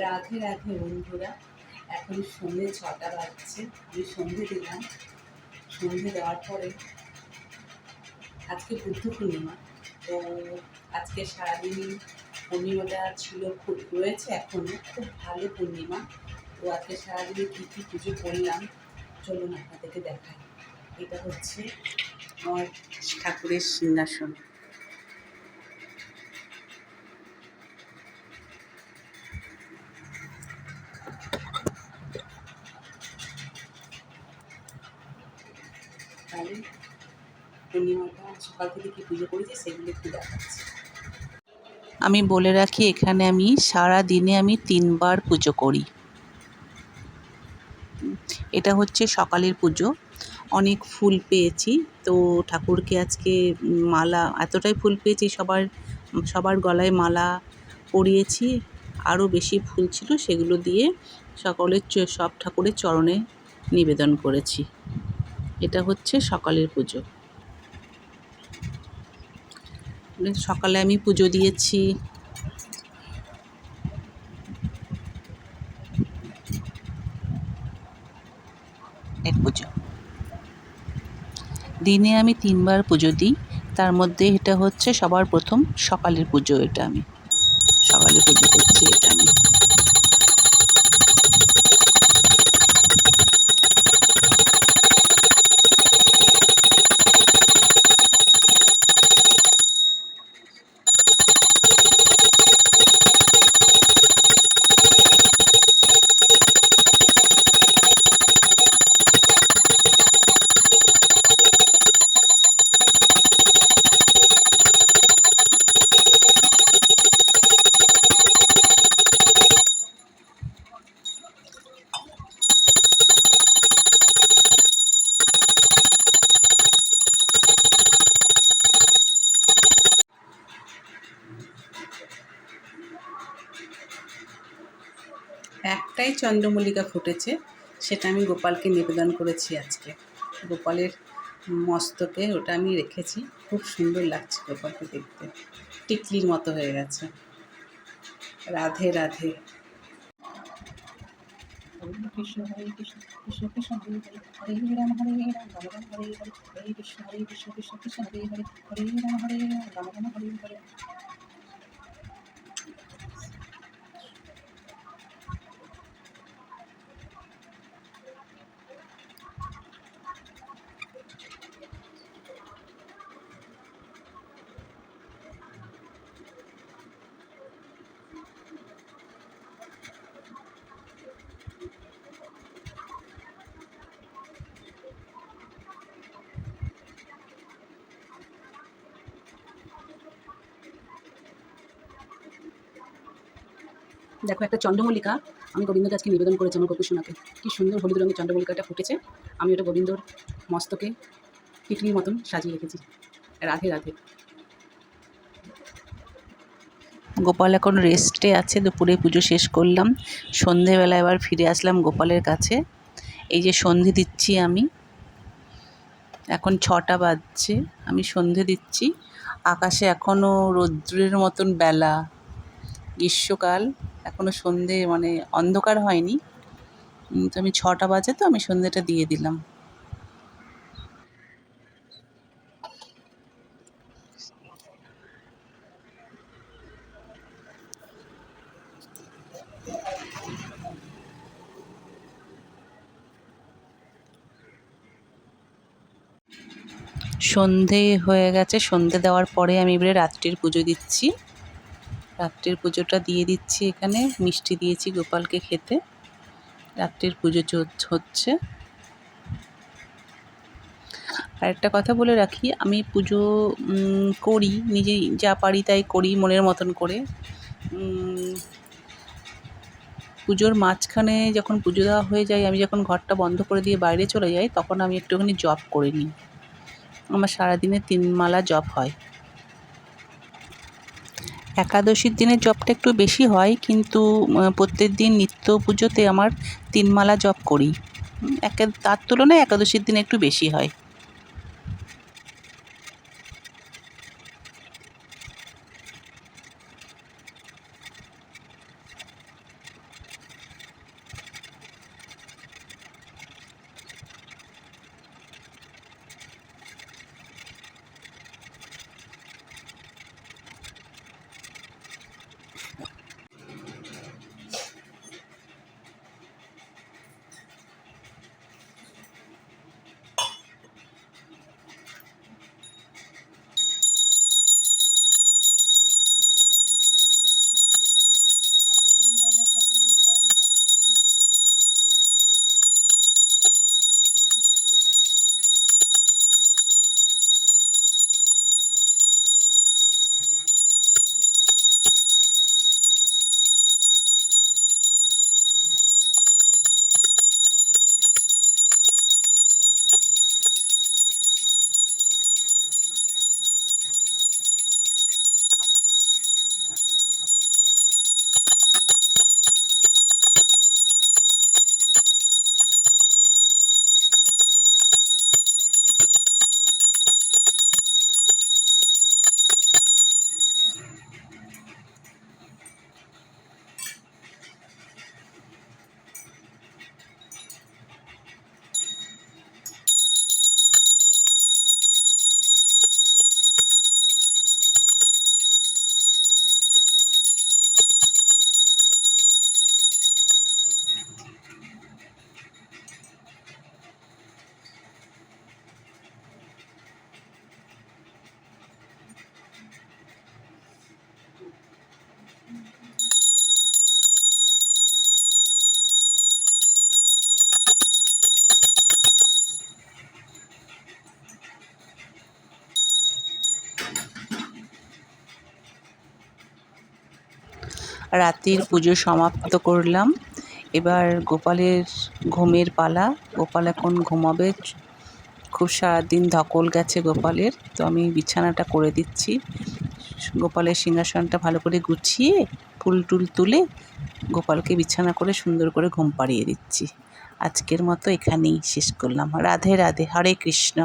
রাধে রাধে বন্ধুরা, এখন সন্ধ্যে 6টা বাজছে। আমি সন্ধে দিলাম। সন্ধে দেওয়ার পরে আজকে বুদ্ধ পূর্ণিমা, তো আজকে সারাদিন পূর্ণিমাটা ছিল, খুব রয়েছে এখনও, খুব ভালো পূর্ণিমা। তো আজকে সারাদিনে কী কী পুজো করলাম চলুন আপনাদেরকে দেখাই। এটা হচ্ছে আমার ঠাকুরের সিংহাসন। তাহলে পূর্ণিমাটা সকাল থেকে কী পুজো করেছি সেগুলো একটু দেখাচ্ছি। আমি বলে রাখি, এখানে আমি সারা দিনে আমি 3বার পুজো করি। এটা হচ্ছে সকালের পুজো। অনেক ফুল পেয়েছি, তো ঠাকুরকে আজকে মালা, এতটাই ফুল পেয়েছি সবার গলায় মালা পরিয়েছি। আরও বেশি ফুল ছিল, সেগুলো দিয়ে সব ঠাকুরের চরণে নিবেদন করেছি। এটা হচ্ছে সকালের পুজো। সকালে আমি পুজো দিয়েছি। পুজো দিনে আমি 3বার পুজো দিই, তার মধ্যে এটা হচ্ছে সবার প্রথম সকালের পুজো। এটা আমি সকালে পুজো করছি। এটা আমি একটাই চন্দ্রমল্লিকা ফুটেছে, সেটা আমি গোপালকে নিবেদন করেছি আজকে। গোপালের মস্তকে ওটা আমি রেখেছি। খুব সুন্দর লাগছে গোপালকে দেখতে, টিকলির মতো হয়ে গেছে। রাধে রাধে। কৃষ্ণ হরে কৃষ্ণ, কৃষ্ণ কৃষ্ণ হরে হরে, হরে রাম হরে রাম, রাম রাম হরে হরে, হরে কৃষ্ণ কৃষ্ণ কৃষ্ণ হরে হরে, হরে রাম হরে রাম, রাম রাম হরে হরে। দেখো, একটা চন্দ্রমল্লিকা আমি গোবিন্দকে আজকে নিবেদন করেছি, আমার গোপীসোনাকে। কি সুন্দর হলুদ রঙের চন্দ্রমল্লিকাটা ফুটেছে। আমি ওটা গোবিন্দর মস্তকে টিকলির মতন সাজিয়ে রেখেছি। রাধে রাধে। গোপাল এখন রেস্টে আছে। দুপুরে পুজো শেষ করলাম, সন্ধেবেলা এবার ফিরে আসলাম গোপালের কাছে। এই যে সন্ধে দিচ্ছি আমি, এখন 6টা বাজছে, আমি সন্ধে দিচ্ছি। আকাশে এখনও রৌদ্রের মতন বেলা, গ্রীষ্মকাল, এখনও সন্ধে মানে অন্ধকার হয়নি। তো আমি 6টা বাজে, তো আমি সন্ধেটা দিয়ে দিলাম। সন্ধে হয়ে গেছে। সন্ধে দেওয়ার পরে আমি এবারে রাত্রির পুজো দিচ্ছি। রাত্রির পুজোটা দিয়ে দিচ্ছি। এখানে মিষ্টি দিয়েছি গোপালকে খেতে। রাত্রির পুজো হচ্ছে। আর একটা কথা বলে রাখি, আমি পুজো করি, নিজেই যা পারি তাই করি মনের মতন করে। পুজোর মাঝখানে যখন পুজো দেওয়া হয়ে যায়, আমি যখন ঘরটা বন্ধ করে দিয়ে বাইরে চলে যাই, তখন আমি একটুখানি জপ করে নিই। আমার সারাদিনে 3 মালা জপ হয়। একাদশীর দিনের জপটা একটু বেশি হয়, কিন্তু প্রত্যেক দিন নিত্য পুজোতে আমার 3 মালা জপ করি। তার তুলনায় একাদশীর দিনে একটু বেশি হয়। রাতের পুজো সমাপ্ত করলাম। এবার গোপালের ঘুমের পালা। গোপাল এখন ঘুমাবে। খুব সারাদিন ধকল গেছে গোপালের, তো আমি বিছানাটা করে দিচ্ছি। গোপালের সিংহাসনটা ভালো করে গুছিয়ে ফুল টুল তুলে গোপালকে বিছানা করে সুন্দর করে ঘুম পাড়িয়ে দিচ্ছি। আজকের মতো এখানেই শেষ করলাম। রাধে রাধে, হরে কৃষ্ণ।